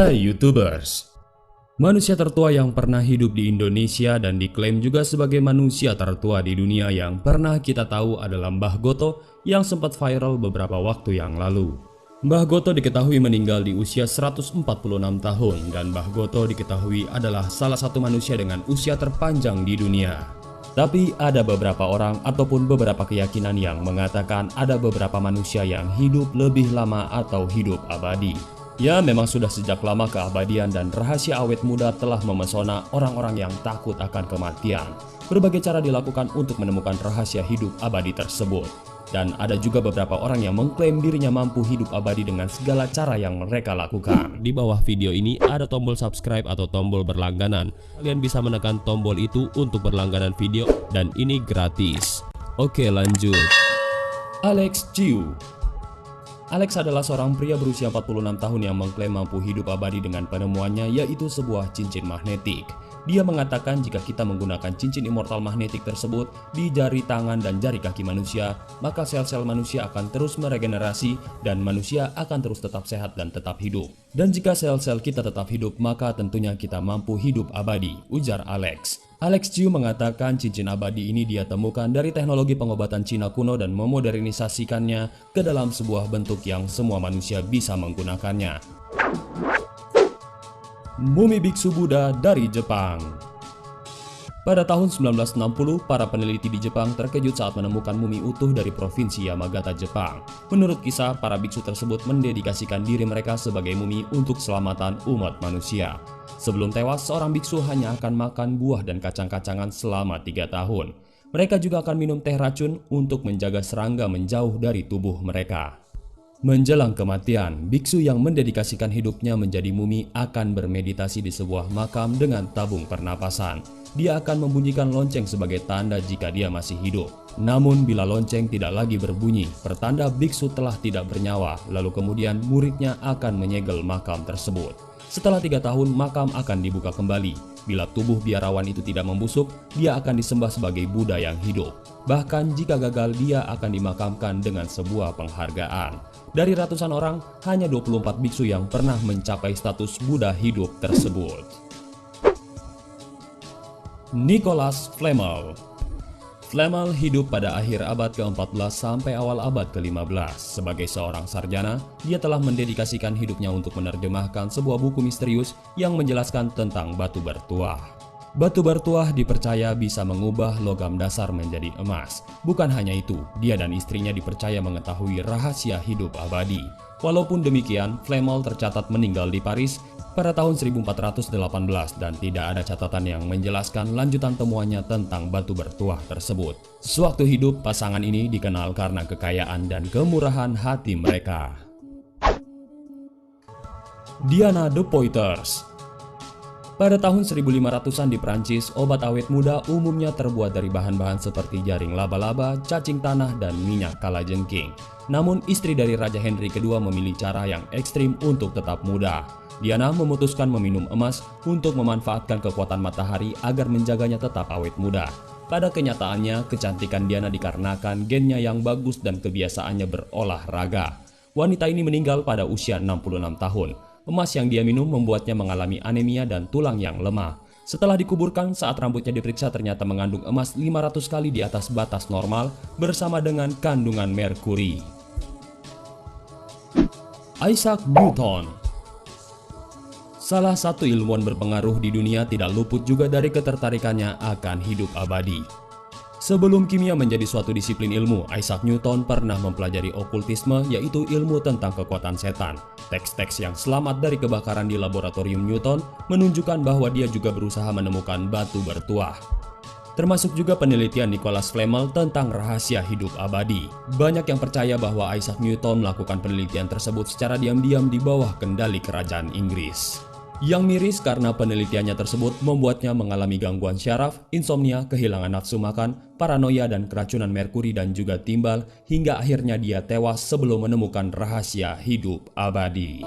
Hai YouTubers, manusia tertua yang pernah hidup di Indonesia dan diklaim juga sebagai manusia tertua di dunia yang pernah kita tahu adalah Mbah Goto yang sempat viral beberapa waktu yang lalu. Mbah Goto diketahui meninggal di usia 146 tahun dan Mbah Goto diketahui adalah salah satu manusia dengan usia terpanjang di dunia. Tapi ada beberapa orang ataupun beberapa keyakinan yang mengatakan ada beberapa manusia yang hidup lebih lama atau hidup abadi. Ya, memang sudah sejak lama keabadian dan rahasia awet muda telah memesona orang-orang yang takut akan kematian. Berbagai cara dilakukan untuk menemukan rahasia hidup abadi tersebut. Dan ada juga beberapa orang yang mengklaim dirinya mampu hidup abadi dengan segala cara yang mereka lakukan. Di bawah video ini ada tombol subscribe atau tombol berlangganan. Kalian bisa menekan tombol itu untuk berlangganan video dan ini gratis. Oke, lanjut. Alex Chiu. Alex adalah seorang pria berusia 46 tahun yang mengklaim mampu hidup abadi dengan penemuannya yaitu sebuah cincin magnetik. Dia mengatakan jika kita menggunakan cincin immortal magnetik tersebut di jari tangan dan jari kaki manusia, maka sel-sel manusia akan terus meregenerasi dan manusia akan terus tetap sehat dan tetap hidup. Dan jika sel-sel kita tetap hidup, maka tentunya kita mampu hidup abadi, ujar Alex. Alex Chiu mengatakan cincin abadi ini dia temukan dari teknologi pengobatan Cina kuno dan memodernisasikannya ke dalam sebuah bentuk yang semua manusia bisa menggunakannya. Mumi Biksu Buddha dari Jepang. Pada tahun 1960, para peneliti di Jepang terkejut saat menemukan mumi utuh dari provinsi Yamagata, Jepang. Menurut kisah, para biksu tersebut mendedikasikan diri mereka sebagai mumi untuk keselamatan umat manusia. Sebelum tewas, seorang biksu hanya akan makan buah dan kacang-kacangan selama 3 tahun. Mereka juga akan minum teh racun untuk menjaga serangga menjauh dari tubuh mereka. Menjelang kematian, biksu yang mendedikasikan hidupnya menjadi mumi akan bermeditasi di sebuah makam dengan tabung pernapasan. Dia akan membunyikan lonceng sebagai tanda jika dia masih hidup. Namun bila lonceng tidak lagi berbunyi, pertanda biksu telah tidak bernyawa, lalu kemudian muridnya akan menyegel makam tersebut. Setelah 3 tahun, makam akan dibuka kembali. Bila tubuh biarawan itu tidak membusuk, dia akan disembah sebagai Buddha yang hidup. Bahkan jika gagal, dia akan dimakamkan dengan sebuah penghargaan. Dari ratusan orang, hanya 24 biksu yang pernah mencapai status Buddha hidup tersebut. Nicholas Flamel. Flamel hidup pada akhir abad ke-14 sampai awal abad ke-15. Sebagai seorang sarjana, dia telah mendedikasikan hidupnya untuk menerjemahkan sebuah buku misterius yang menjelaskan tentang batu bertuah. Batu bertuah dipercaya bisa mengubah logam dasar menjadi emas. Bukan hanya itu, dia dan istrinya dipercaya mengetahui rahasia hidup abadi. Walaupun demikian, Flamel tercatat meninggal di Paris pada tahun 1418 dan tidak ada catatan yang menjelaskan lanjutan temuannya tentang batu bertuah tersebut. Sewaktu hidup, pasangan ini dikenal karena kekayaan dan kemurahan hati mereka. Diana de Poitiers. Pada tahun 1500-an di Prancis, obat awet muda umumnya terbuat dari bahan-bahan seperti jaring laba-laba, cacing tanah, dan minyak kalajengking. Namun istri dari Raja Henry II memilih cara yang ekstrim untuk tetap muda. Diana memutuskan meminum emas untuk memanfaatkan kekuatan matahari agar menjaganya tetap awet muda. Pada kenyataannya, kecantikan Diana dikarenakan gennya yang bagus dan kebiasaannya berolahraga. Wanita ini meninggal pada usia 66 tahun. Emas yang dia minum membuatnya mengalami anemia dan tulang yang lemah. Setelah dikuburkan, saat rambutnya diperiksa ternyata mengandung emas 500 kali di atas batas normal bersama dengan kandungan merkuri. Isaac Newton. Salah satu ilmuwan berpengaruh di dunia tidak luput juga dari ketertarikannya akan hidup abadi. Sebelum kimia menjadi suatu disiplin ilmu, Isaac Newton pernah mempelajari okultisme, yaitu ilmu tentang kekuatan setan. Teks-teks yang selamat dari kebakaran di laboratorium Newton menunjukkan bahwa dia juga berusaha menemukan batu bertuah. Termasuk juga penelitian Nicholas Flamel tentang rahasia hidup abadi. Banyak yang percaya bahwa Isaac Newton melakukan penelitian tersebut secara diam-diam di bawah kendali kerajaan Inggris. Yang miris karena penelitiannya tersebut membuatnya mengalami gangguan syaraf, insomnia, kehilangan nafsu makan, paranoia dan keracunan merkuri dan juga timbal hingga akhirnya dia tewas sebelum menemukan rahasia hidup abadi.